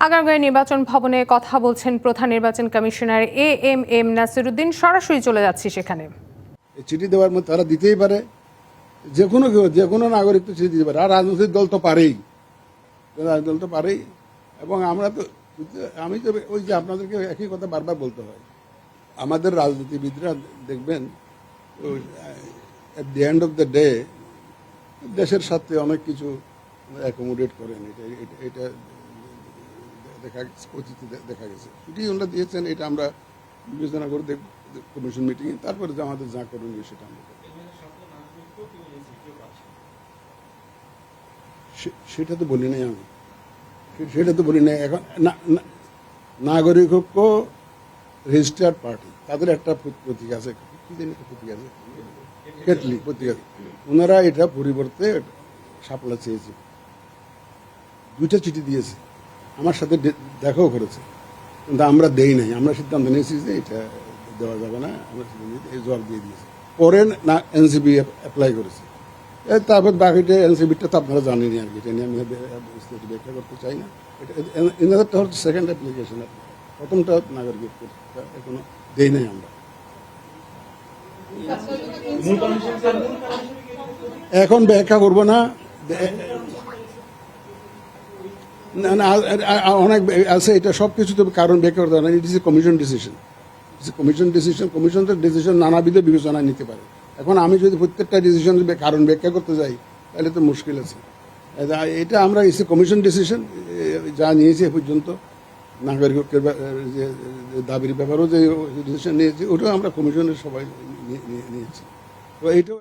আগারগাঁও নির্বাচন ভবনে কথা বলছেন প্রধান নির্বাচন কমিশনার এএমএম নাসিরউদ্দিন। সরাসরি চলে যাচ্ছি সেখানে। চিঠি দেওয়ার মধ্যে তারা দিতেই পারে, যে কোনো নাগরিক তো চিঠি দিতে পারে, আর রাজনৈতিক দল তো পারেই, রাজনৈতিক দল তো পারেই। এবং আমি তো ওই যে আপনাদেরকে একই কথা বারবার বলতে হয়, আমাদের রাজনীতিবিদরা দেখবেন at the end of the day দেশের সাথে অনেক কিছু অ্যাকোমোডেট করেন। এটা দেখা গেছে। ছুটি ওনারা দিয়েছেন, এটা আমরা বিবেচনা করে দেখব কমিশন মিটিংয়ে, তারপরে যে আমাদের যা করণীয় সেটা আমরা করব। সেটা তো বলি নাই আমি, সেটা তো বলি নাই। এখন নাগরিক ঐক্য রেজিস্টার্ড পার্টি, তাদের একটা প্রতীক আছে, কি জানি প্রতীক আছে, কেটলি প্রতীক আছে। ওনারা এটা পরিবর্তে শাপলা চেয়েছে, 2টা চিঠি দিয়েছে, আমার সাথে দেখাও করেছে, কিন্তু আমরা দেই নাই। আমরা সিদ্ধান্ত নিয়েছি যে এটা দেওয়া যাবে না, আমরা জবাব দিয়ে দিয়েছি। পরে না এনসিবি অ্যাপ্লাই করেছে, তারপর বাকিটা এনসিবিটা তো আপনারা জানেনই আর কি, এটা নিয়ে আমি ব্যাখ্যা করতে চাই না। এনাদেরটা হচ্ছে সেকেন্ড অ্যাপ্লিকেশন, প্রথমটা নাগরিক এখনো দেই নাই আমরা। এখন ব্যাখ্যা করবো না, অনেক আছে, এটা সব কিছু তো কারণ ব্যাখ্যা করতে হবে না। It is a commission decision, কমিশনের ডিসিশন নানাবিধ বিবেচনায় নিতে পারে। এখন আমি যদি প্রত্যেকটা ডিসিশন কারণ ব্যাখ্যা করতে যাই তাহলে তো মুশকিল আছে। এটা আমরা ইস এ কমিশন ডিসিশন, যা নিয়েছি এ পর্যন্ত নাগরিকের যে দাবির ব্যাপারেও যে ডিসিশন নিয়েছি, ওটাও আমরা কমিশনের সবাই নিয়েছি। তো এইটাও